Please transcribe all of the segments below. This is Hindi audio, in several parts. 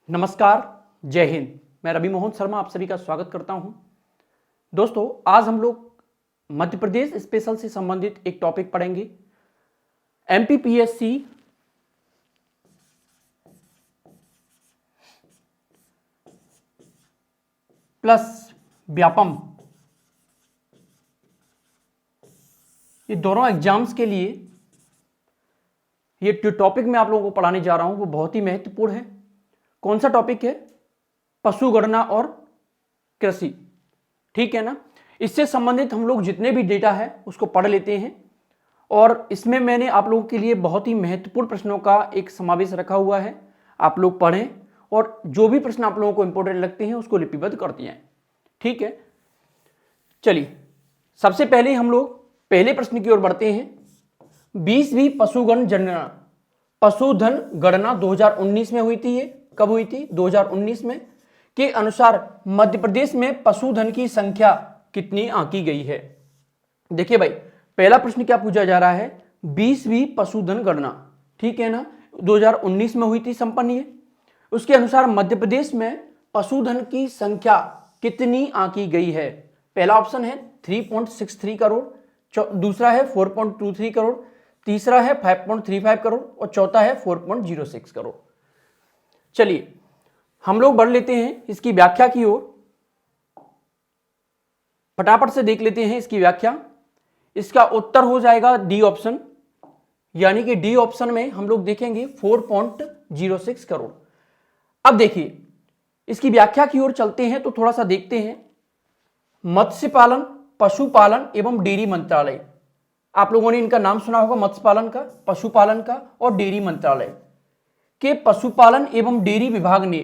नमस्कार, जय हिंद। मैं रवि मोहन शर्मा आप सभी का स्वागत करता हूं। दोस्तों, आज हम लोग मध्य प्रदेश स्पेशल से संबंधित एक टॉपिक पढ़ेंगे। एमपीपीएससी प्लस व्यापम, ये दोनों एग्जाम्स के लिए ये जो टॉपिक मैं आप लोगों को पढ़ाने जा रहा हूं वो बहुत ही महत्वपूर्ण है। कौन सा टॉपिक है? पशुगणना और कृषि। ठीक है ना। इससे संबंधित हम लोग जितने भी डेटा है उसको पढ़ लेते हैं और इसमें मैंने आप लोगों के लिए बहुत ही महत्वपूर्ण प्रश्नों का एक समावेश रखा हुआ है। आप लोग पढ़ें और जो भी प्रश्न आप लोगों को इंपॉर्टेंट लगते हैं उसको लिपिबद्ध करते हैं। ठीक है, चलिए सबसे पहले हम लोग पहले प्रश्न की ओर बढ़ते हैं। 20वीं पशुधन गणना 2019 में हुई थी। ये कब हुई थी? 2019 में। के अनुसार मध्य प्रदेश में पशुधन की संख्या कितनी आंकी गई है? देखिए भाई, पहला प्रश्न क्या पूछा जा रहा है? 20वीं पशुधन गणना, ठीक है ना, 2019 में हुई थी संपन्न। ये उसके अनुसार मध्य प्रदेश में पशुधन की संख्या कितनी आंकी गई है? पहला ऑप्शन है 3.63 करोड़, दूसरा है 4.23 करोड़, तीसरा है 5.35 करोड़ और चौथा है 4.06 करोड़। चलिए हम लोग बढ़ लेते हैं इसकी व्याख्या की ओर। फटाफट से देख लेते हैं इसकी व्याख्या। इसका उत्तर हो जाएगा डी ऑप्शन, यानी कि डी ऑप्शन में हम लोग देखेंगे 4.06 करोड़। अब देखिए इसकी व्याख्या की ओर चलते हैं तो थोड़ा सा देखते हैं। मत्स्य पालन, पशुपालन एवं डेयरी मंत्रालय, आप लोगों ने इनका नाम सुना होगा, मत्स्य पालन का, पशुपालन का और डेयरी मंत्रालय के पशुपालन एवं डेयरी विभाग ने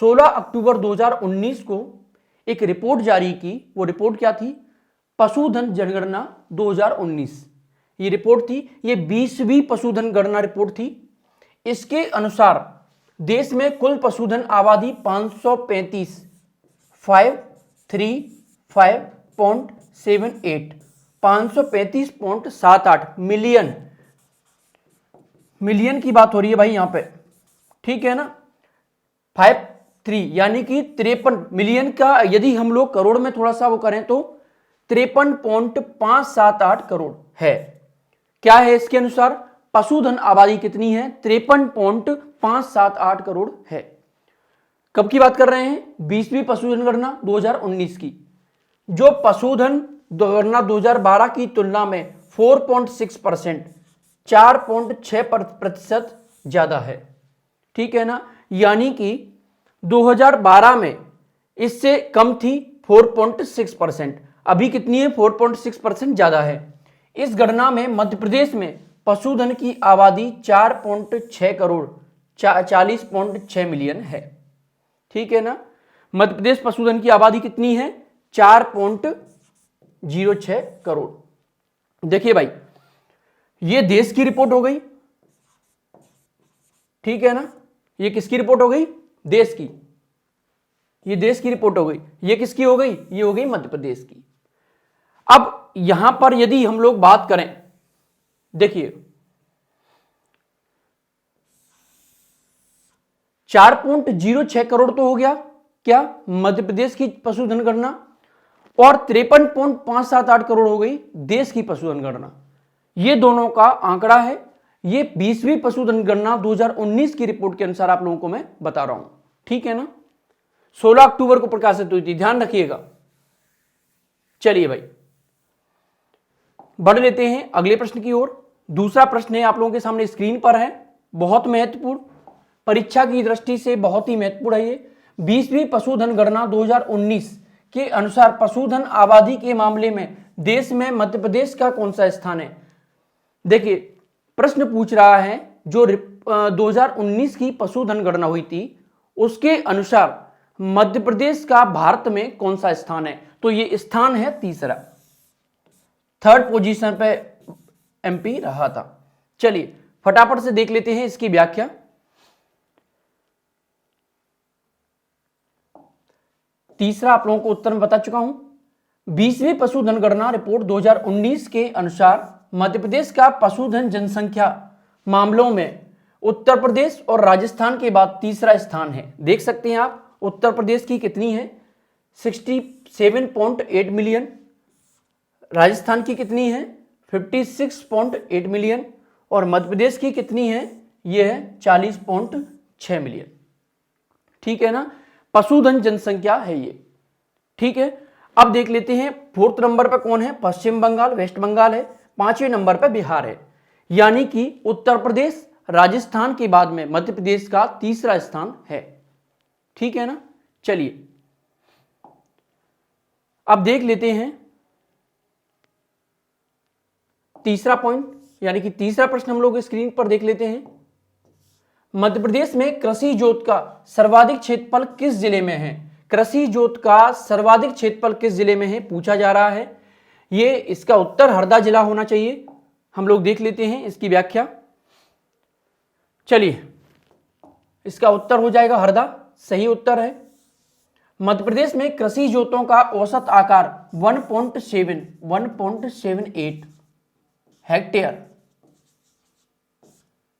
16 अक्टूबर 2019 को एक रिपोर्ट जारी की। वो रिपोर्ट क्या थी? पशुधन जनगणना 2019। ये रिपोर्ट थी, ये 20वीं पशुधन गणना रिपोर्ट थी। इसके अनुसार देश में कुल पशुधन आबादी 535.78 मिलियन की बात हो रही है भाई यहां पे, ठीक है ना। 53 यानी कि 53 मिलियन का, यदि हम लोग करोड़ में थोड़ा सा वो करें तो 53.578 करोड़ है। क्या है इसके अनुसार? पशुधन आबादी कितनी है? 53.578 करोड़ है। कब की बात कर रहे हैं? 20वीं पशुधन गणना 2019 की। जो पशुधन गणना 2012 की तुलना में 4.6%, 4.6% ज्यादा है। ठीक है ना, यानी कि 2012 में इससे कम थी 4.6%, अभी कितनी है? 4.6% ज्यादा है। इस गणना में मध्य प्रदेश में पशुधन की आबादी 4.6 करोड़ 40.6 मिलियन है। ठीक है ना, मध्य प्रदेश पशुधन की आबादी कितनी है? 4.06 करोड़। देखिए भाई, ये देश की रिपोर्ट हो गई, ठीक है ना। ये किसकी रिपोर्ट हो गई? देश की। ये देश की रिपोर्ट हो गई। ये किसकी हो गई? ये हो गई मध्य प्रदेश की। अब यहां पर यदि हम लोग बात करें, देखिए 4.06 करोड़ तो हो गया क्या मध्य प्रदेश की पशुधन गणना, और 53.578 करोड़ हो गई देश की पशुधन गणना। ये दोनों का आंकड़ा है। ये 20वीं पशुधन गणना 2019 की रिपोर्ट के अनुसार आप लोगों को मैं बता रहा हूं, ठीक है ना। 16 अक्टूबर को प्रकाशित हुई थी, ध्यान रखिएगा। चलिए भाई बढ़ लेते हैं अगले प्रश्न की ओर। दूसरा प्रश्न है, आप लोगों के सामने स्क्रीन पर है, बहुत महत्वपूर्ण, परीक्षा की दृष्टि से बहुत ही महत्वपूर्ण है ये। 20वीं पशुधन गणना 2019 के अनुसार पशुधन आबादी के मामले में देश में मध्य प्रदेश का कौन सा स्थान है? देखिए प्रश्न पूछ रहा है, जो 2019 की पशुधन गणना हुई थी उसके अनुसार मध्य प्रदेश का भारत में कौन सा स्थान है? तो ये स्थान है तीसरा, 3rd पोजीशन पे एमपी रहा था। चलिए फटाफट से देख लेते हैं इसकी व्याख्या। तीसरा आप लोगों को उत्तर में बता चुका हूं। 20वीं पशुधन गणना रिपोर्ट 2019 के अनुसार मध्य प्रदेश का पशुधन जनसंख्या मामलों में उत्तर प्रदेश और राजस्थान के बाद तीसरा स्थान है। देख सकते हैं आप, उत्तर प्रदेश की कितनी है 67.8 मिलियन, राजस्थान की कितनी है 56.8 मिलियन और मध्य प्रदेश की कितनी है, यह है 40.6 मिलियन। ठीक है ना, पशुधन जनसंख्या है ये। ठीक है, अब देख लेते हैं फोर्थ नंबर पर कौन है, पश्चिम बंगाल, वेस्ट बंगाल है, पांचवें नंबर पर बिहार है। यानी कि उत्तर प्रदेश राजस्थान के बाद में मध्य प्रदेश का तीसरा स्थान है। ठीक है ना, चलिए अब देख लेते हैं तीसरा पॉइंट, यानी कि तीसरा प्रश्न हम लोग स्क्रीन पर देख लेते हैं। मध्य प्रदेश में कृषि जोत का सर्वाधिक क्षेत्रफल किस जिले में है? कृषि जोत का सर्वाधिक क्षेत्रफल किस जिले में है पूछा जा रहा है। ये इसका उत्तर हरदा जिला होना चाहिए। हम लोग देख लेते हैं इसकी व्याख्या। चलिए, इसका उत्तर हो जाएगा हरदा, सही उत्तर है। मध्य प्रदेश में कृषि जोतों का औसत आकार 1.78 हेक्टेयर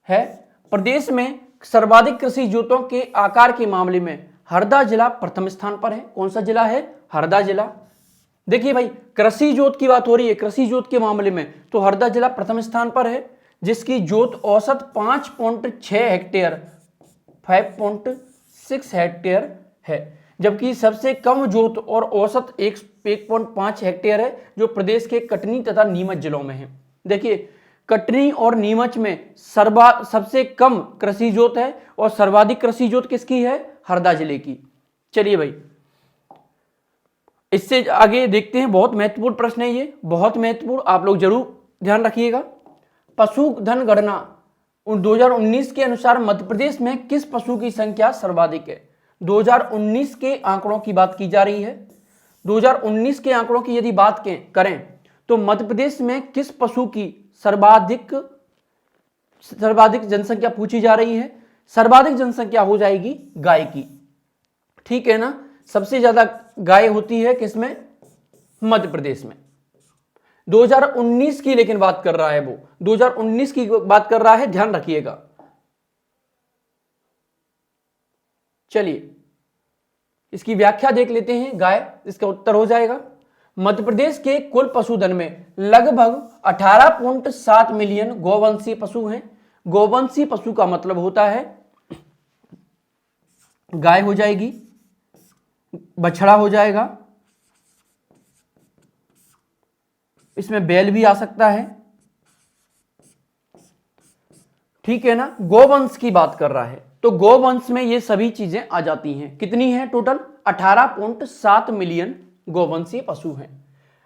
है। प्रदेश में सर्वाधिक कृषि जोतों के आकार के मामले में हरदा जिला प्रथम स्थान पर है। कौन सा जिला है? हरदा जिला। देखिए भाई, कृषि जोत की बात हो रही है, कृषि जोत के मामले में तो हरदा जिला प्रथम स्थान पर है, जिसकी जोत औसत 5.6 हेक्टेयर 5.6 हेक्टेयर है। जबकि सबसे कम जोत और औसत 1.5 हेक्टेयर है, जो प्रदेश के कटनी तथा नीमच जिलों में है। देखिए, कटनी और नीमच में सबसे कम कृषि जोत है और सर्वाधिक कृषि जोत किसकी है? हरदा जिले की। चलिए भाई, इससे आगे देखते हैं, बहुत महत्वपूर्ण प्रश्न है ये, बहुत महत्वपूर्ण, आप लोग जरूर ध्यान रखिएगा। पशुधन गणना 2019 के अनुसार मध्य प्रदेश में किस पशु की संख्या सर्वाधिक है? 2019 के आंकड़ों की बात की जा रही है। 2019 के आंकड़ों की यदि बात करें तो मध्य प्रदेश में किस पशु की सर्वाधिक जनसंख्या पूछी जा रही है? सर्वाधिक जनसंख्या हो जाएगी गाय की। ठीक है ना, सबसे ज्यादा गाय होती है किसमें? मध्य प्रदेश में। 2019 की लेकिन बात कर रहा है वो, 2019 की बात कर रहा है, ध्यान रखिएगा। चलिए, इसकी व्याख्या देख लेते हैं। गाय, इसका उत्तर हो जाएगा। मध्य प्रदेश के कुल पशुधन में लगभग 18.7 मिलियन गौवंशीय पशु हैं। गौवंशीय पशु का मतलब होता है गाय हो जाएगी, बछड़ा हो जाएगा, इसमें बैल भी आ सकता है। ठीक है ना, गौवंश की बात कर रहा है तो गौवंश में ये सभी चीजें आ जाती हैं। कितनी है टोटल? 18.7 मिलियन गौवंशीय पशु हैं।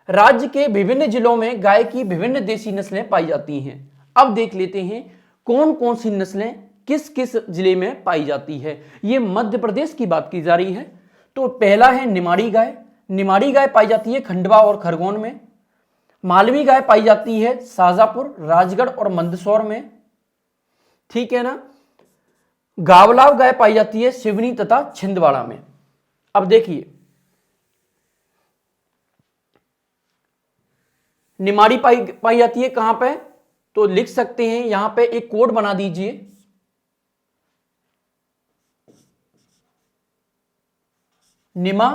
राज्य के विभिन्न जिलों में गाय की विभिन्न देसी नस्लें पाई जाती हैं। अब देख लेते हैं कौन कौन सी नस्लें किस किस जिले में पाई जाती है। ये मध्य प्रदेश की बात की जा रही है। तो पहला है निमाड़ी गाय। निमाड़ी गाय पाई जाती है खंडवा और खरगोन में। मालवी गाय पाई जाती है शाजापुर, राजगढ़ और मंदसौर में। ठीक है ना, गावलाव गाय पाई जाती है सिवनी तथा छिंदवाड़ा में। अब देखिए, निमाड़ी पाई जाती है कहां पे? तो लिख सकते हैं यहां पे, एक कोड बना दीजिए। निमा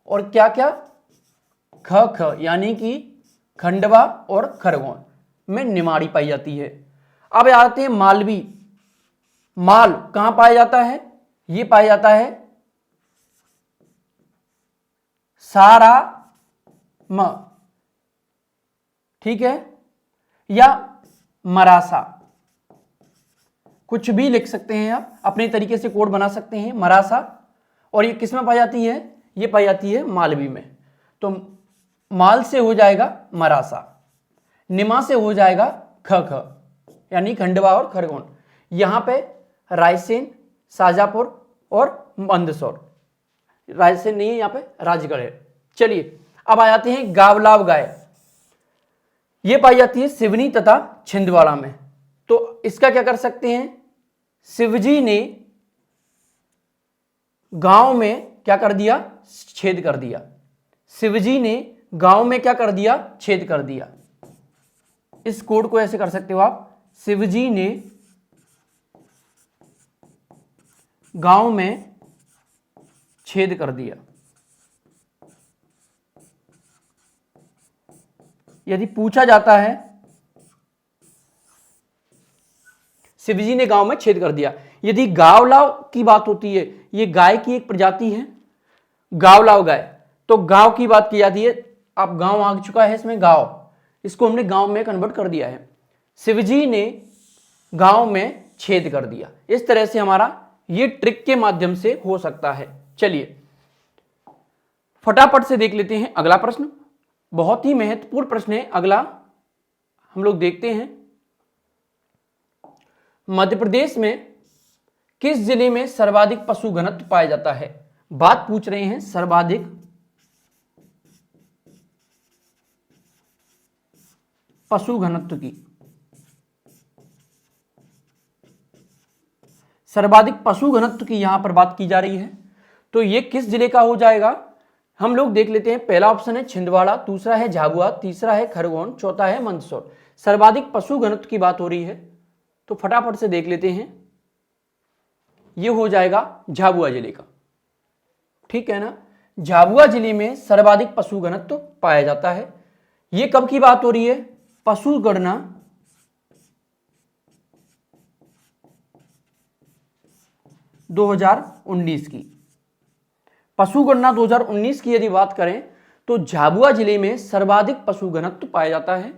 और क्या क्या? ख, यानी कि खंडवा और खरगोन में निमाड़ी पाई जाती है। अब आते हैं मालवी। माल कहां पाया जाता है? ये पाया जाता है सारा म, ठीक है, या मरासा, कुछ भी लिख सकते हैं आप, अपने तरीके से कोड बना सकते हैं। मरासा। और ये किस में पाई जाती है? ये पाई जाती है मालवी में। तो माल से हो जाएगा मरासा, निमा से हो जाएगा ख, यानी खंडवा और खरगोन। यहां पे रायसेन, शाजापुर और मंदसौर, रायसेन नहीं है, यहां पे राजगढ़ है। चलिए, अब आ जाते हैं गावलाव गाय। ये पाई जाती है सिवनी तथा छिंदवाड़ा में। तो इसका क्या कर सकते हैं? शिवजी ने गांव में क्या कर दिया? छेद कर दिया। शिवजी ने गांव में क्या कर दिया? छेद कर दिया। इस कोड को ऐसे कर सकते हो आप, शिवजी ने गांव में छेद कर दिया। यदि पूछा जाता है शिवजी ने गांव में छेद कर दिया, यदि गावलाव की बात होती है, ये गाय की एक प्रजाति है गावलाव गाय, तो गांव की बात की जाती है। अब गांव आ चुका है इसमें गांव, इसको हमने गांव में कन्वर्ट कर दिया है। शिवजी ने गांव में छेद कर दिया। इस तरह से हमारा ये ट्रिक के माध्यम से हो सकता है। चलिए फटाफट से देख लेते हैं अगला प्रश्न। बहुत ही महत्वपूर्ण प्रश्न है अगला, हम लोग देखते हैं। मध्य प्रदेश में किस जिले में सर्वाधिक पशु घनत्व पाया जाता है? बात पूछ रहे हैं सर्वाधिक पशु घनत्व की। सर्वाधिक पशु घनत्व की यहां पर बात की जा रही है, तो ये किस जिले का हो जाएगा? हम लोग देख लेते हैं। पहला ऑप्शन है छिंदवाड़ा, दूसरा है झाबुआ, तीसरा है खरगोन, चौथा है मंदसौर। सर्वाधिक पशु घनत्व की बात हो रही है, तो फटाफट से देख लेते हैं। ये हो जाएगा झाबुआ जिले का, ठीक है ना। झाबुआ जिले में सर्वाधिक पशु घनत्व पाया जाता है। ये कब की बात हो रही है? पशु गणना 2019 की। पशु गणना 2019 की यदि बात करें तो झाबुआ जिले में सर्वाधिक पशु घनत्व पाया जाता है।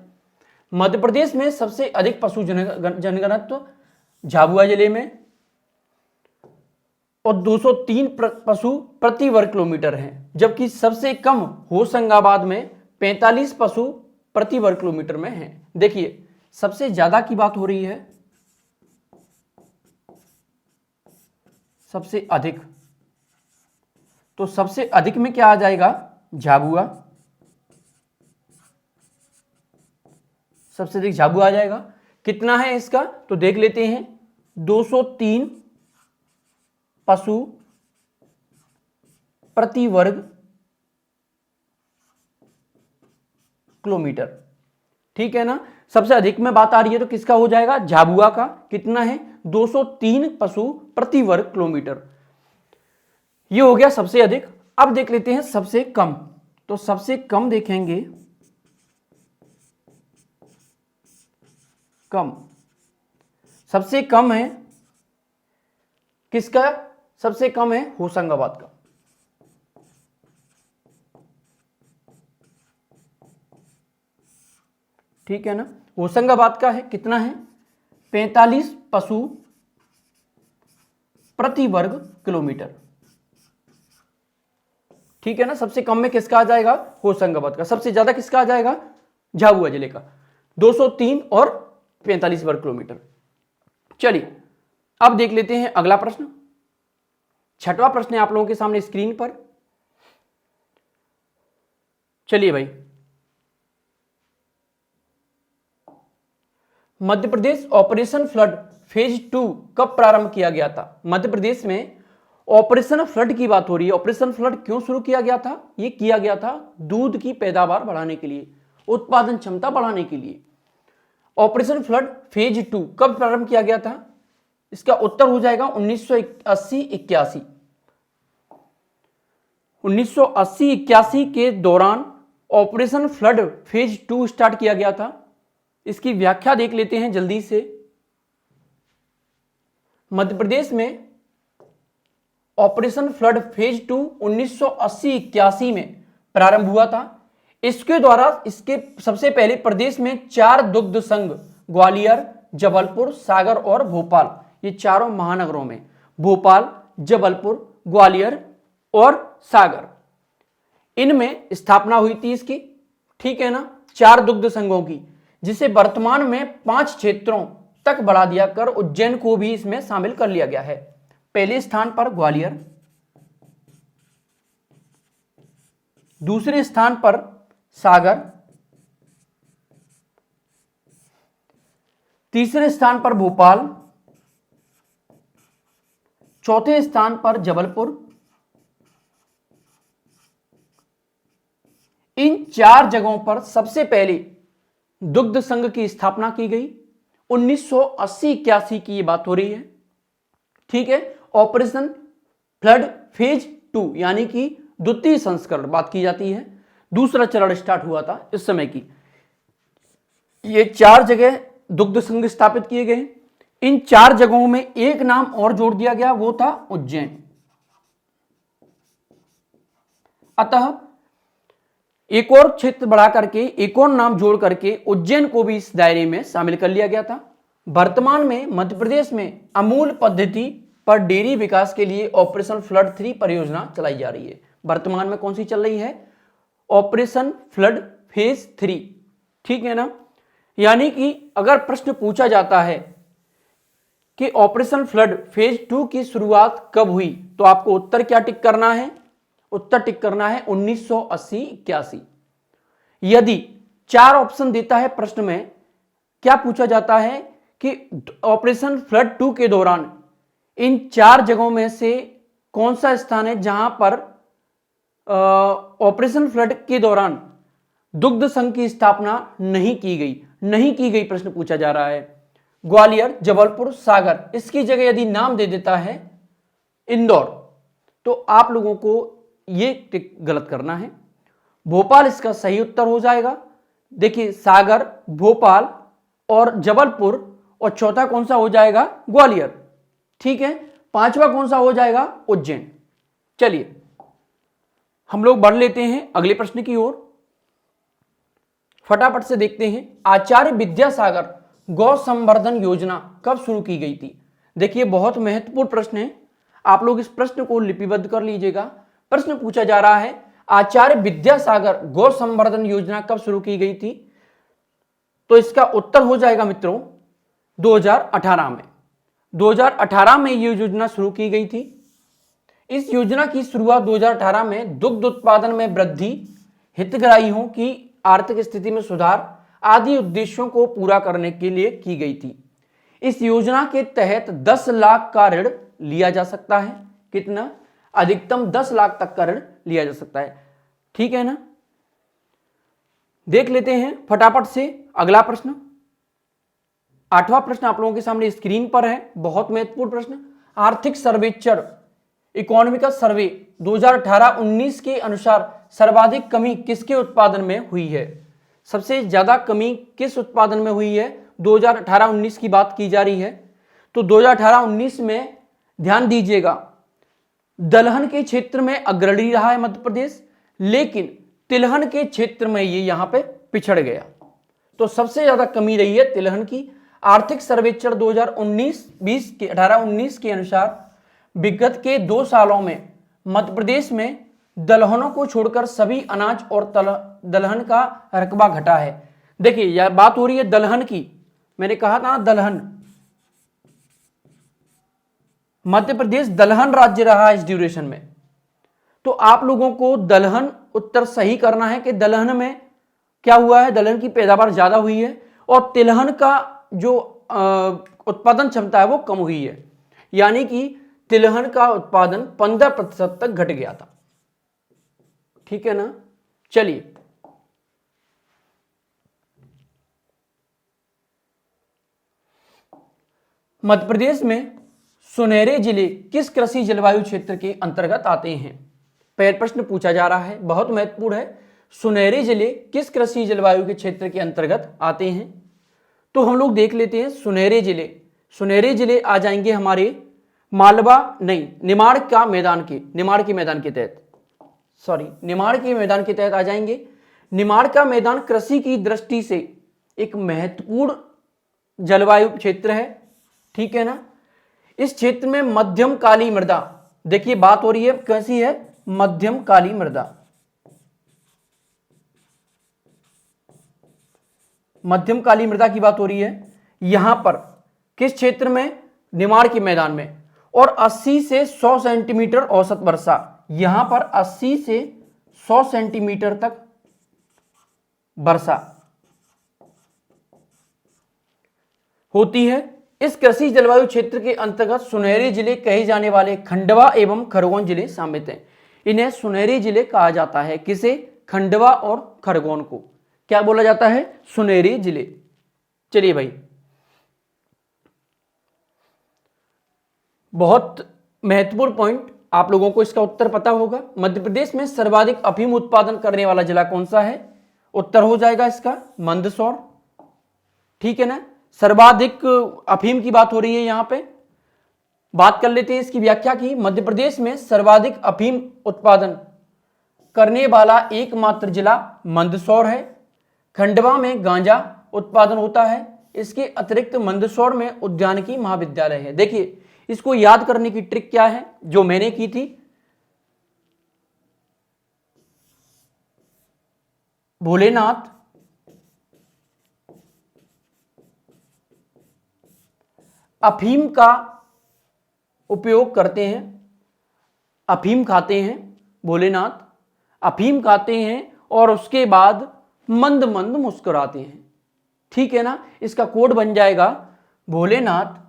मध्य प्रदेश में सबसे अधिक पशु जनघनत्व झाबुआ जिले में, और 203 पशु प्रति वर्ग किलोमीटर हैं, जबकि सबसे कम होशंगाबाद में 45 पशु प्रति वर्ग किलोमीटर में हैं। देखिए सबसे ज्यादा की बात हो रही है, सबसे अधिक, तो सबसे अधिक में क्या आ जाएगा? झाबुआ, सबसे अधिक झाबुआ आ जाएगा। कितना है इसका? तो देख लेते हैं, 203 पशु प्रति वर्ग किलोमीटर, ठीक है ना। सबसे अधिक में बात आ रही है तो किसका हो जाएगा? झाबुआ का। कितना है? 203 पशु प्रति वर्ग किलोमीटर। ये हो गया सबसे अधिक। अब देख लेते हैं सबसे कम, तो सबसे कम देखेंगे, कम, सबसे कम है किसका? सबसे कम है होशंगाबाद का। ठीक है ना, होशंगाबाद का है। कितना है? 45 पशु प्रति वर्ग किलोमीटर, ठीक है ना। सबसे कम में किसका आ जाएगा? होशंगाबाद का। सबसे ज्यादा किसका आ जाएगा? झाबुआ जिले का, 203 और 45 वर्ग किलोमीटर। चलिए अब देख लेते हैं अगला प्रश्न। छठवां प्रश्न है आप लोगों के सामने स्क्रीन पर। चलिए भाई, Madhya Pradesh operation flood phase 2 कब प्रारंभ किया गया था? मध्य प्रदेश में ऑपरेशन फ्लड की बात हो रही है। ऑपरेशन फ्लड क्यों शुरू किया गया था? यह किया गया था दूध की पैदावार बढ़ाने के लिए, उत्पादन क्षमता बढ़ाने के लिए। ऑपरेशन फ्लड फेज 2 कब प्रारंभ किया गया था? इसका उत्तर हो जाएगा 1980-81। 1980-81 के दौरान ऑपरेशन फ्लड फेज 2 स्टार्ट किया गया था। इसकी व्याख्या देख लेते हैं जल्दी से। मध्य प्रदेश में ऑपरेशन फ्लड फेज 2 1980-81 में प्रारंभ हुआ था। इसके द्वारा इसके सबसे पहले प्रदेश में 4 दुग्ध संघ, ग्वालियर, जबलपुर, सागर और भोपाल, ये चारों महानगरों में, भोपाल, जबलपुर, ग्वालियर और सागर, इनमें स्थापना हुई थी इसकी, ठीक है ना, 4 दुग्ध संघों की, जिसे वर्तमान में 5 क्षेत्रों तक बढ़ा दिया कर उज्जैन को भी इसमें शामिल कर लिया गया है। पहले स्थान पर ग्वालियर, दूसरे स्थान पर सागर, तीसरे स्थान पर भोपाल, चौथे स्थान पर जबलपुर। इन 4 जगहों पर सबसे पहले दुग्ध संघ की स्थापना की गई। 1980-81 की ये बात हो रही है, ठीक है। ऑपरेशन फ्लड फेज 2 यानी कि द्वितीय संस्करण बात की जाती है। दूसरा चरण स्टार्ट हुआ था इस समय की। ये 4 जगह दुग्ध संघ स्थापित किए गए। इन 4 जगहों में एक नाम और जोड़ दिया गया, वो था उज्जैन। अतः एक और क्षेत्र बढ़ा करके, एक और नाम जोड़ करके उज्जैन को भी इस दायरे में शामिल कर लिया गया था। वर्तमान में मध्य प्रदेश में अमूल पद्धति पर डेयरी विकास के लिए ऑपरेशन फ्लड 3 परियोजना चलाई जा रही है। वर्तमान में कौन सी चल रही है? ऑपरेशन फ्लड फेज 3, ठीक है ना। यानी कि अगर प्रश्न पूछा जाता है कि ऑपरेशन फ्लड फेज 2 की शुरुआत कब हुई, तो आपको उत्तर क्या टिक करना है? उत्तर टिक करना है 1980-81। यदि 4 ऑप्शन देता है प्रश्न में, क्या पूछा जाता है कि ऑपरेशन फ्लड 2 के दौरान इन 4 जगहों में से कौन सा स्थान है जहां पर ऑपरेशन फ्लड के दौरान दुग्ध संघ की स्थापना नहीं की गई, प्रश्न पूछा जा रहा है। ग्वालियर, जबलपुर, सागर, इसकी जगह यदि नाम दे देता है इंदौर, तो आप लोगों को ये टिक गलत करना है। भोपाल इसका सही उत्तर हो जाएगा। देखिए, सागर, भोपाल और जबलपुर, और चौथा कौन सा हो जाएगा? ग्वालियर, ठीक है। 5वां कौन सा हो जाएगा? उज्जैन। चलिए हम लोग बढ़ लेते हैं अगले प्रश्न की ओर, फटाफट से देखते हैं। आचार्य विद्यासागर गौ संवर्धन योजना कब शुरू की गई थी? देखिए, बहुत महत्वपूर्ण प्रश्न है, आप लोग इस प्रश्न को लिपिबद्ध कर लीजिएगा। प्रश्न पूछा जा रहा है, आचार्य विद्यासागर गौ संवर्धन योजना कब शुरू की गई थी? तो इसका उत्तर हो जाएगा मित्रों 2018 में। 2018 में यह योजना शुरू की गई थी। इस योजना की शुरुआत 2018 में दुग्ध उत्पादन में वृद्धि, हितग्राहियों की आर्थिक स्थिति में सुधार आदि उद्देश्यों को पूरा करने के लिए की गई थी। इस योजना के तहत 10 लाख का ऋण लिया जा सकता है। कितना? अधिकतम 10 लाख तक का ऋण लिया जा सकता है, ठीक है ना। देख लेते हैं फटाफट से अगला प्रश्न। 8वां प्रश्न आप लोगों के सामने स्क्रीन पर है, बहुत महत्वपूर्ण प्रश्न। आर्थिक सर्वेक्षण इकोनॉमिकल सर्वे 2018-19 के अनुसार सर्वाधिक कमी किसके उत्पादन में हुई है? सबसे ज्यादा कमी किस उत्पादन में हुई है? 2018-19 की बात की जा रही है। तो 2018-19 में ध्यान दीजिएगा, दलहन के क्षेत्र में अग्रणी रहा है मध्य प्रदेश, लेकिन तिलहन के क्षेत्र में ये यहां पे पिछड़ गया। तो सबसे ज्यादा कमी रही है तिलहन की। आर्थिक सर्वेक्षण 2019-20 के 18-19 के अनुसार विगत के 2 सालों में मध्य प्रदेश में दलहनों को छोड़कर सभी अनाज और दलहन का रकबा घटा है। देखिए, यह बात हो रही है दलहन की। मैंने कहा था ना, दलहन, मध्य प्रदेश दलहन राज्य रहा इस ड्यूरेशन में। तो आप लोगों को दलहन उत्तर सही करना है कि दलहन में क्या हुआ है, दलहन की पैदावार ज्यादा हुई है और तिलहन का जो उत्पादन क्षमता है वो कम हुई है। यानी कि तिलहन का उत्पादन 15% तक घट गया था, ठीक है ना। चलिए मध्य प्रदेश में सुनहरे जिले किस कृषि जलवायु क्षेत्र के अंतर्गत आते हैं? पहला प्रश्न पूछा जा रहा है, बहुत महत्वपूर्ण है। सुनहरे जिले किस कृषि जलवायु के क्षेत्र के अंतर्गत आते हैं? तो हम लोग देख लेते हैं सुनहरे जिले। सुनहरे जिले आ जाएंगे हमारे मालवा, नहीं, निमाड़ के मैदान के तहत, निमाड़ के मैदान के तहत आ जाएंगे। निमाड़ का मैदान कृषि की दृष्टि से एक महत्वपूर्ण जलवायु क्षेत्र है, ठीक है ना। इस क्षेत्र में मध्यम काली मृदा, देखिए बात हो रही है कैसी है, मध्यम काली मृदा। मध्यम काली मृदा की बात हो रही है यहां पर किस क्षेत्र में? निमाड़ के मैदान में। और 80 से 100 सेंटीमीटर औसत वर्षा, यहां पर 80 से 100 सेंटीमीटर तक वर्षा होती है। इस कृषि जलवायु क्षेत्र के अंतर्गत सुनहरे जिले कहे जाने वाले खंडवा एवं खरगोन जिले शामिल हैं। इन्हें सुनहरे जिले कहा जाता है। किसे? खंडवा और खरगोन को क्या बोला जाता है? सुनहरे जिले। चलिए भाई, बहुत महत्वपूर्ण पॉइंट, आप लोगों को इसका उत्तर पता होगा। मध्य प्रदेश में सर्वाधिक अफीम उत्पादन करने वाला जिला कौन सा है? उत्तर हो जाएगा इसका मंदसौर। ठीक है ना, सर्वाधिक अफीम की बात हो रही है यहां पे। बात कर लेते हैं इसकी व्याख्या की। मध्य प्रदेश में सर्वाधिक अफीम उत्पादन करने वाला एकमात्र जिला मंदसौर है। खंडवा में गांजा उत्पादन होता है। इसके अतिरिक्त मंदसौर में उद्यानिकी महाविद्यालय है। देखिए, इसको याद करने की ट्रिक क्या है जो मैंने की थी। भोलेनाथ अफीम का उपयोग करते हैं, अफीम खाते हैं, भोलेनाथ अफीम खाते हैं और उसके बाद मंद मंद मुस्कुराते हैं। ठीक है ना, इसका कोड बन जाएगा भोलेनाथ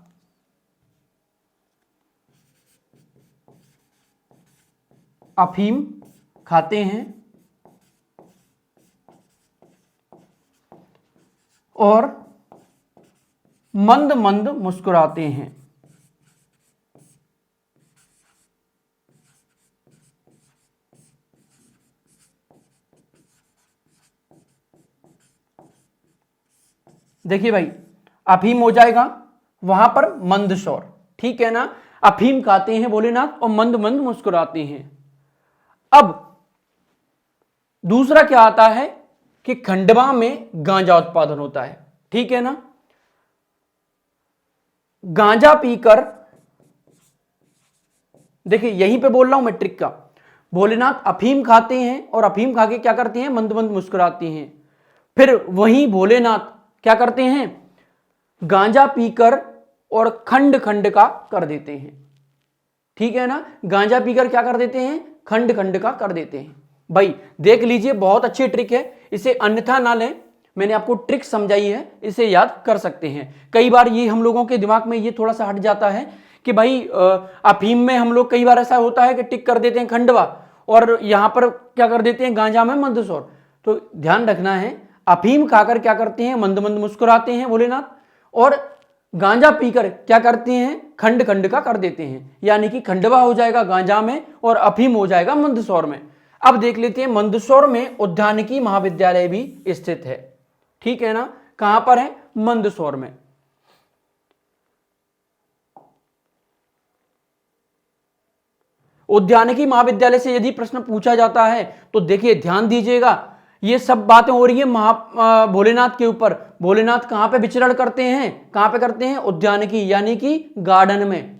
अफीम खाते हैं और मंद मंद मुस्कुराते हैं। देखिए भाई, अफीम हो जाएगा वहां पर मंदसौर। ठीक है ना, अफीम खाते हैं भोलेनाथ और मंद मंद मुस्कुराते हैं। अब दूसरा क्या आता है कि खंडवा में गांजा उत्पादन होता है। ठीक है ना, गांजा पीकर, देखिए यहीं पे बोल रहा हूं मैं ट्रिक का। भोलेनाथ अफीम खाते हैं और अफीम खा के क्या करते हैं? मंद मंद मुस्कुराते हैं। फिर वहीं भोलेनाथ क्या करते हैं? गांजा पीकर और खंड खंड का कर देते हैं। ठीक है ना, गांजा पीकर क्या कर देते हैं? खंड खंड का कर देते हैं। भाई देख लीजिए, बहुत अच्छी ट्रिक है, इसे अन्यथा ना लें। मैंने आपको ट्रिक समझाई है, इसे याद कर सकते हैं। कई बार ये हम लोगों के दिमाग में ये थोड़ा सा हट जाता है कि भाई अफीम में हम लोग कई बार ऐसा होता है कि टिक कर देते हैं खंडवा और यहां पर क्या कर देते हैं? गांजा में मंदसौर। तो ध्यान रखना है, अफीम खाकर क्या करते हैं? मंद मंद मुस्कुराते हैं भोलेनाथ, और गांजा पीकर क्या करते हैं? खंड खंड का कर देते हैं। यानी कि खंडवा हो जाएगा गांजा में और अफीम हो जाएगा मंदसौर में। अब देख लेते हैं, मंदसौर में उद्यानिकी महाविद्यालय भी स्थित है। ठीक है ना, कहां पर है? मंदसौर में। उद्यानिकी महाविद्यालय से यदि प्रश्न पूछा जाता है तो देखिए ध्यान दीजिएगा, ये सब बातें हो रही है भोलेनाथ के ऊपर। भोलेनाथ कहां पे विचरण करते हैं? कहां पे करते हैं? उद्यानिकी, यानी कि गार्डन में।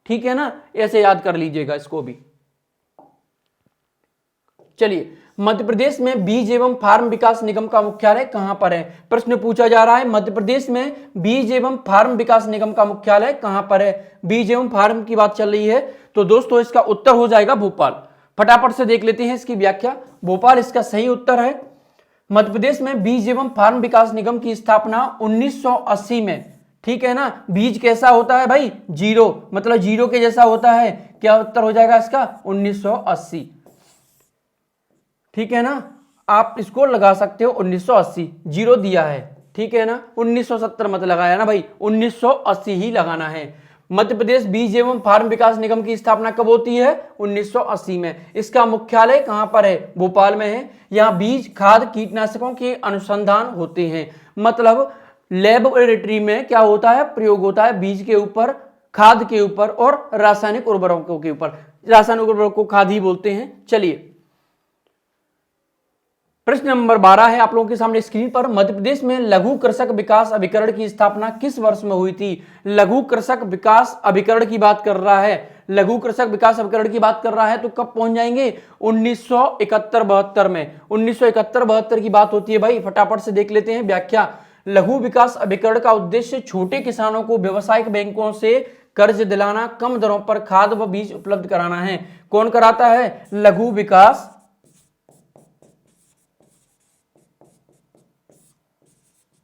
ठीक है ना, ऐसे याद कर लीजिएगा इसको भी। चलिए, मध्य प्रदेश में बीज एवं फार्म विकास निगम का मुख्यालय कहां पर है? प्रश्न पूछा जा रहा है, मध्य प्रदेश में बीज एवं फार्म विकास निगम का मुख्यालय कहां पर है? बीज एवं फार्म की बात चल रही है, तो दोस्तों इसका उत्तर हो जाएगा भोपाल। फटाफट से देख लेते हैं इसकी व्याख्या। भोपाल इसका सही उत्तर है। मध्य प्रदेश में बीज एवं फार्म विकास निगम की स्थापना 1980 में। ठीक है ना, बीज कैसा होता है भाई? जीरो, मतलब जीरो के जैसा होता है। क्या उत्तर हो जाएगा इसका? 1980। ठीक है ना, आप इसको लगा सकते हो 1980, जीरो दिया है। ठीक है ना, 1970 मत लगाया ना भाई, 1980 ही लगाना है। मध्य प्रदेश बीज एवं फार्म विकास निगम की स्थापना कब होती है? 1980 में। इसका मुख्यालय कहां पर है? भोपाल में है। यहां बीज, खाद, कीटनाशकों के अनुसंधान होते हैं। मतलब लेबोरेटरी में क्या होता है? प्रयोग होता है बीज के ऊपर, खाद के ऊपर और रासायनिक उर्वरकों के ऊपर। रासायनिक उर्वरकों को खाद ही बोलते हैं। चलिए, प्रश्न नंबर 12 है आप लोगों के सामने स्क्रीन पर। मध्य प्रदेश में लघु कृषक विकास अभिकरण की स्थापना किस वर्ष में हुई थी? लघु कृषक विकास अभिकरण की बात कर रहा है। लघु कृषक विकास अभिकरण की बात कर रहा है तो कब पहुंच जाएंगे? 1971-72 में। 1971-72 की बात होती है भाई। फटाफट से देख लेते हैं व्याख्या। लघु विकास अभिकरण का उद्देश्य छोटे किसानों को व्यावसायिक बैंकों से कर्ज दिलाना, कम दरों पर खाद व बीज उपलब्ध कराना है। कौन कराता है? लघु विकास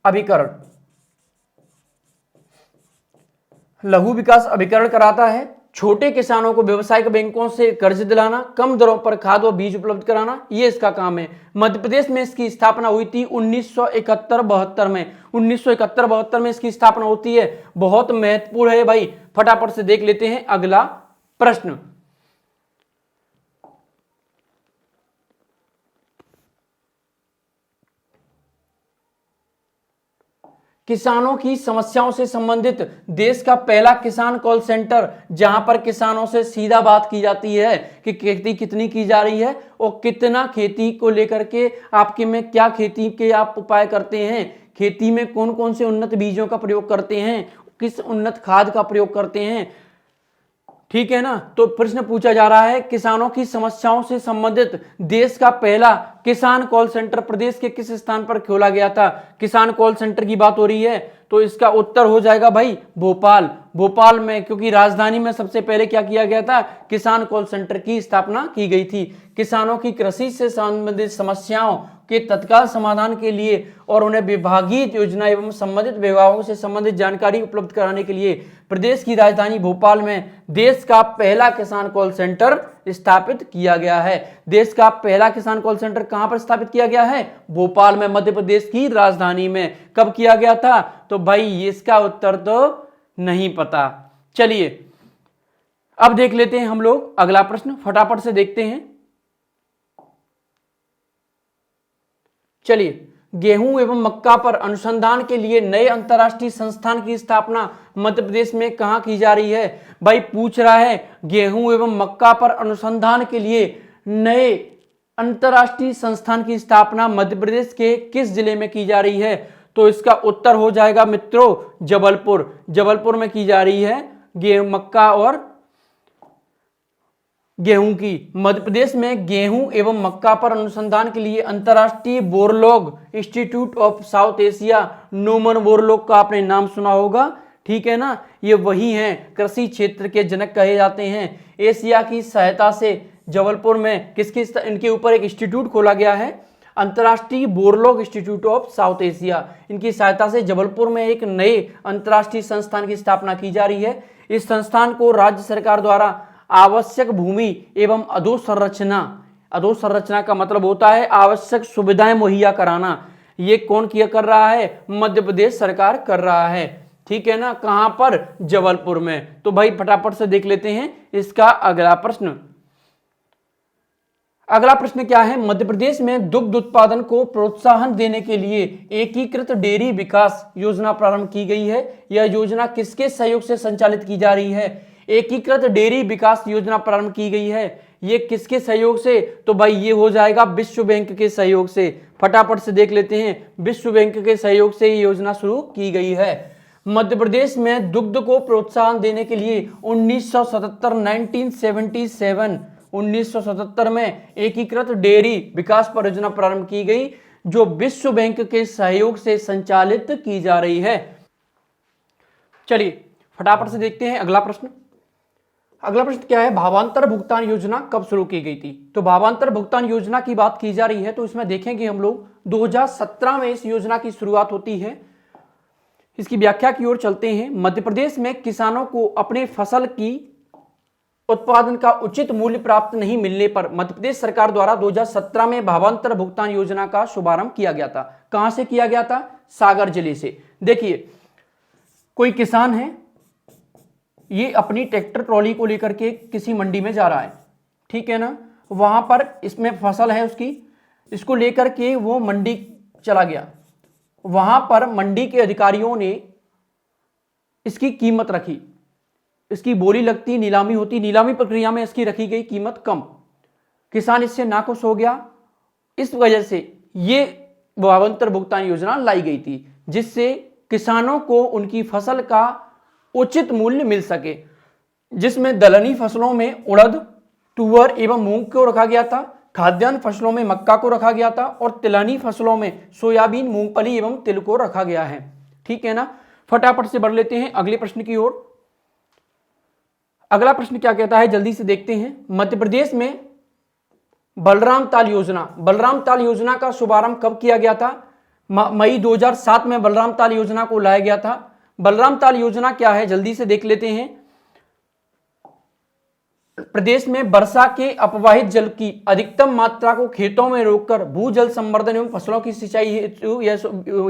अभिकरण। लघु विकास अभिकरण कराता है छोटे किसानों को व्यावसायिक बैंकों से कर्ज दिलाना, कम दरों पर खाद व बीज उपलब्ध कराना, ये इसका काम है। मध्य प्रदेश में इसकी स्थापना हुई थी 1971-72 में। 1971-72 में इसकी स्थापना होती है। बहुत महत्वपूर्ण है भाई, फटाफट से देख लेते हैं अगला प्रश्न, किसानों की समस्याओं से संबंधित देश का पहला किसान कॉल सेंटर, जहां पर किसानों से सीधा बात की जाती है कि खेती कितनी की जा रही है और कितना खेती को लेकर के आपके में क्या खेती के आप उपाय करते हैं, खेती में कौन कौन से उन्नत बीजों का प्रयोग करते हैं, किस उन्नत खाद का प्रयोग करते हैं, ठीक है ना। तो प्रश्न पूछा जा रहा है किसानों की समस्याओं से संबंधित देश का पहला किसान कॉल सेंटर प्रदेश के किस स्थान पर खोला गया था। किसान कॉल सेंटर की बात हो रही है तो इसका उत्तर हो जाएगा भाई भोपाल। भोपाल में, क्योंकि राजधानी में सबसे पहले क्या किया गया था, किसान कॉल सेंटर की स्थापना की गई थी। किसानों की कृषि से संबंधित समस्याओं के तत्काल समाधान के लिए और उन्हें विभागीय योजना एवं संबंधित विभागों से संबंधित जानकारी उपलब्ध कराने के लिए प्रदेश की राजधानी भोपाल में देश का पहला किसान कॉल सेंटर स्थापित किया गया है। देश का पहला किसान कॉल सेंटर कहां पर स्थापित किया गया है, भोपाल में, मध्य प्रदेश की राजधानी में। कब किया गया था, तो भाई इसका उत्तर तो नहीं पता। चलिए अब देख लेते हैं हम लोग अगला प्रश्न, फटाफट से देखते हैं। चलिए, गेहूं एवं मक्का पर अनुसंधान के लिए नए अंतर्राष्ट्रीय संस्थान की स्थापना मध्य प्रदेश में कहां की जा रही है। भाई पूछ रहा है गेहूं एवं मक्का पर अनुसंधान के लिए नए अंतर्राष्ट्रीय संस्थान की स्थापना मध्य प्रदेश के किस जिले में की जा रही है, तो इसका उत्तर हो जाएगा मित्रों जबलपुर। जबलपुर में की जा रही है गेहूं, मक्का और गेहूं की। मध्य प्रदेश में गेहूं एवं मक्का पर अनुसंधान के लिए अंतर्राष्ट्रीय Borlaug institute of south Asia, Noman Borlaug का आपने नाम सुना होगा, ठीक है ना। ये वही हैं, कृषि क्षेत्र के जनक कहे जाते हैं। एशिया की सहायता से जबलपुर में इनके ऊपर एक इंस्टीट्यूट खोला गया है, अंतर्राष्ट्रीय Borlaug institute of south Asia. इनकी सहायता से जबलपुर में एक नए अंतर्राष्ट्रीय संस्थान की स्थापना की जा रही है। इस संस्थान को राज्य सरकार द्वारा आवश्यक भूमि एवं अधोसंरचना का मतलब होता है आवश्यक सुविधाएं मुहैया कराना। ये कौन किया कर रहा है, मध्य प्रदेश सरकार कर रहा है, ठीक है ना। कहां पर, जबलपुर में। तो भाई फटाफट से देख लेते हैं इसका अगला प्रश्न। अगला प्रश्न क्या है, मध्य प्रदेश में दुग्ध उत्पादन को प्रोत्साहन देने के लिए एकीकृत डेयरी विकास योजना प्रारंभ की गई है। यह योजना किसके सहयोग से संचालित की जा रही है। एकीकृत डेयरी विकास योजना प्रारंभ की गई है, ये किसके सहयोग से, तो भाई ये हो जाएगा विश्व बैंक के सहयोग से। फटाफट से देख लेते हैं, विश्व बैंक के सहयोग से ये योजना शुरू की गई है। मध्य प्रदेश में दुग्ध को प्रोत्साहन देने के लिए 1977 में एकीकृत डेयरी विकास परियोजना प्रारंभ की गई, जो विश्व बैंक के सहयोग से संचालित की जा रही है। चलिए फटाफट से देखते हैं अगला प्रश्न। अगला प्रश्न क्या है, भावांतर भुगतान योजना कब शुरू की गई थी। तो भावांतर भुगतान योजना की बात की जा रही है, तो इसमें देखेंगे हम लोग 2017 में इस योजना की शुरुआत होती है। इसकी व्याख्या की ओर चलते हैं। मध्य प्रदेश में किसानों को अपने फसल की उत्पादन का उचित मूल्य प्राप्त नहीं मिलने पर मध्य प्रदेश सरकार द्वारा 2017 में भावांतर भुगतान योजना का शुभारंभ किया गया था। कहां से किया गया था, सागर जिले से। देखिए, कोई किसान है, ये अपनी ट्रैक्टर ट्रॉली को लेकर के किसी मंडी में जा रहा है, ठीक है ना। वहां पर इसमें फसल है उसकी, इसको लेकर के वो मंडी चला गया। वहां पर मंडी के अधिकारियों ने इसकी कीमत रखी, इसकी बोली लगती, नीलामी होती, नीलामी प्रक्रिया में इसकी रखी गई कीमत कम। किसान इससे नाखुश हो गया, इस वजह से ये भावांतर भुगतान योजना लाई गई थी, जिससे किसानों को उनकी फसल का उचित मूल्य मिल सके, जिसमें दलहनी फसलों में उड़द, तुअर एवं मूंग को रखा गया था, खाद्यान्न फसलों में मक्का को रखा गया था और तिलहनी फसलों में सोयाबीन, मूंगफली एवं तिल को रखा गया है, ठीक है ना। फटाफट से बढ़ लेते हैं अगले प्रश्न की ओर। अगला प्रश्न क्या कहता है, जल्दी से देखते हैं। मध्य प्रदेश में बलराम ताल योजना का शुभारंभ कब किया गया था। मई 2007 में बलराम ताल योजना को लाया गया था। बलराम ताल योजना क्या है, जल्दी से देख लेते हैं। प्रदेश में वर्षा के अपवाहित जल की अधिकतम मात्रा को खेतों में रोककर भूजल संवर्धन एवं फसलों की सिंचाई हेतु यह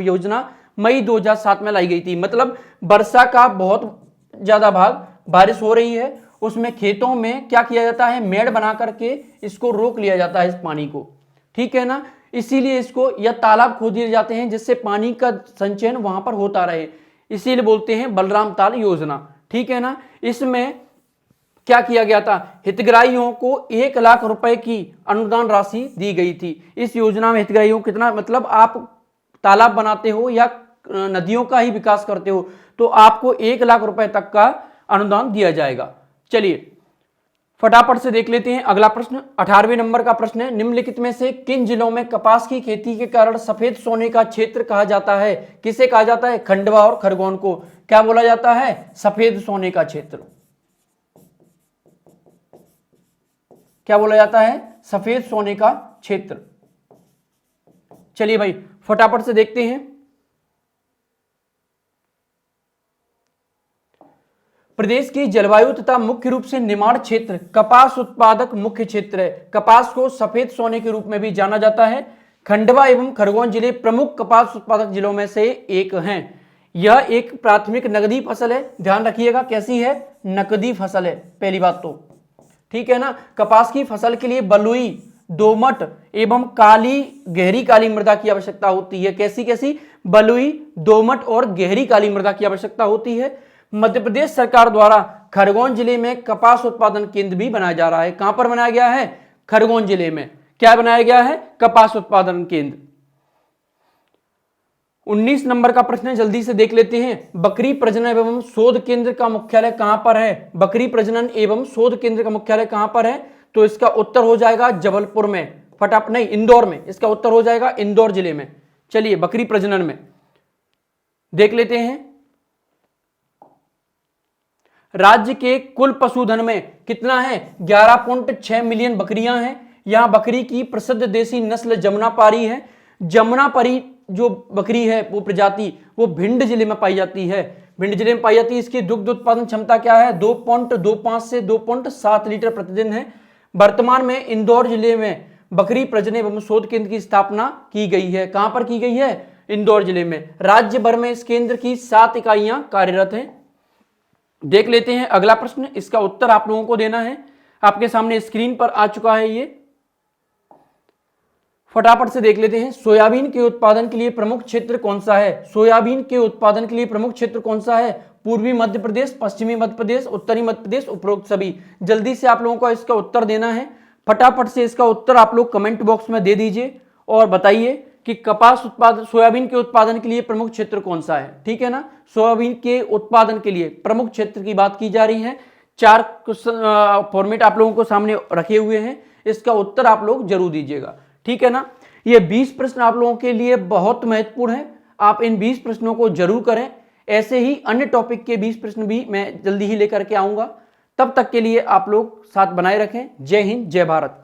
योजना मई 2007 में लाई गई थी। मतलब वर्षा का बहुत ज्यादा भाग, बारिश हो रही है उसमें खेतों में क्या किया जाता है, मेड़ बना करके इसको रोक लिया जाता है इस पानी को, ठीक है ना। इसीलिए इसको या तालाब खोद दिए जाते हैं जिससे पानी का संचयन वहां पर होता रहे, इसीलिए बोलते हैं बलराम ताल योजना, ठीक है ना। इसमें क्या किया गया था, हितग्राहियों को 1 लाख रुपए की अनुदान राशि दी गई थी। इस योजना में हितग्राहियों को कितना, मतलब आप तालाब बनाते हो या नदियों का ही विकास करते हो तो आपको 1 लाख रुपए तक का अनुदान दिया जाएगा। चलिए फटाफट से देख लेते हैं अगला प्रश्न। 18वें नंबर का प्रश्न है, निम्नलिखित में से किन जिलों में कपास की खेती के कारण सफेद सोने का क्षेत्र कहा जाता है। किसे कहा जाता है, खंडवा और खरगोन को क्या बोला जाता है, सफेद सोने का क्षेत्र। क्या बोला जाता है, सफेद सोने का क्षेत्र। चलिए भाई फटाफट से देखते हैं। प्रदेश की जलवायु तथा मुख्य रूप से निमाड़ क्षेत्र कपास उत्पादक मुख्य क्षेत्र है। कपास को सफेद सोने के रूप में भी जाना जाता है। खंडवा एवं खरगोन जिले प्रमुख कपास उत्पादक जिलों में से एक हैं। यह एक प्राथमिक नकदी फसल है, ध्यान रखिएगा कैसी है, नकदी फसल है पहली बात तो, ठीक है ना। कपास की फसल के लिए बलुई, दोमट एवं काली गहरी काली मृदा की आवश्यकता होती है। कैसी कैसी, बलुई, दोमट और गहरी काली मृदा की आवश्यकता होती है। मध्य प्रदेश सरकार द्वारा खरगोन जिले में कपास उत्पादन केंद्र भी बनाया जा रहा है। कहां पर बनाया गया है, खरगोन जिले में क्या बनाया गया है, कपास उत्पादन केंद्र। 19 नंबर का प्रश्न है, जल्दी से देख लेते हैं। बकरी प्रजनन एवं शोध केंद्र का मुख्यालय कहां पर है। बकरी प्रजनन एवं शोध केंद्र का मुख्यालय कहां पर है, तो इसका उत्तर हो जाएगा जबलपुर में, फटाफट नहीं इंदौर में, इसका उत्तर हो जाएगा इंदौर जिले में। चलिए बकरी प्रजनन में देख लेते हैं। राज्य के कुल पशुधन में कितना है, 11.6 मिलियन बकरियां हैं। यहां बकरी की प्रसिद्ध देसी नस्ल जमुनापारी है। जमुनापारी जो बकरी है वो प्रजाति वो भिंड जिले में पाई जाती है, भिंड जिले में पाई जाती है। इसकी दुग्ध उत्पादन क्षमता क्या है, 2.25 से 2.7 लीटर प्रतिदिन है। वर्तमान में इंदौर जिले में बकरी प्रजनन एवं शोध केंद्र की स्थापना की गई है। कहां पर की गई है, इंदौर जिले में। राज्य भर में इस केंद्र की 7 इकाइयां कार्यरत हैं। देख लेते हैं अगला प्रश्न, इसका उत्तर आप लोगों को देना है। आपके सामने स्क्रीन पर आ चुका है ये, फटाफट से देख लेते हैं। सोयाबीन के उत्पादन के लिए प्रमुख क्षेत्र कौन सा है। सोयाबीन के उत्पादन के लिए प्रमुख क्षेत्र कौन सा है, पूर्वी मध्य प्रदेश, पश्चिमी मध्य प्रदेश, उत्तरी मध्य प्रदेश, उपरोक्त सभी। जल्दी से आप लोगों को इसका उत्तर देना है। फटाफट से इसका उत्तर आप लोग कमेंट बॉक्स में दे दीजिए और बताइए कि कपास उत्पादन, सोयाबीन के उत्पादन के लिए प्रमुख क्षेत्र कौन सा है, ठीक है ना। सोयाबीन के उत्पादन के लिए प्रमुख क्षेत्र की बात की जा रही है। 4 फॉर्मेट आप लोगों को सामने रखे हुए हैं, इसका उत्तर आप लोग जरूर दीजिएगा, ठीक है ना। ये 20 प्रश्न आप लोगों के लिए बहुत महत्वपूर्ण है, आप इन 20 प्रश्नों को जरूर करें। ऐसे ही अन्य टॉपिक के 20 प्रश्न भी मैं जल्दी ही लेकर के आऊंगा। तब तक के लिए आप लोग साथ बनाए रखें। जय हिंद, जय भारत।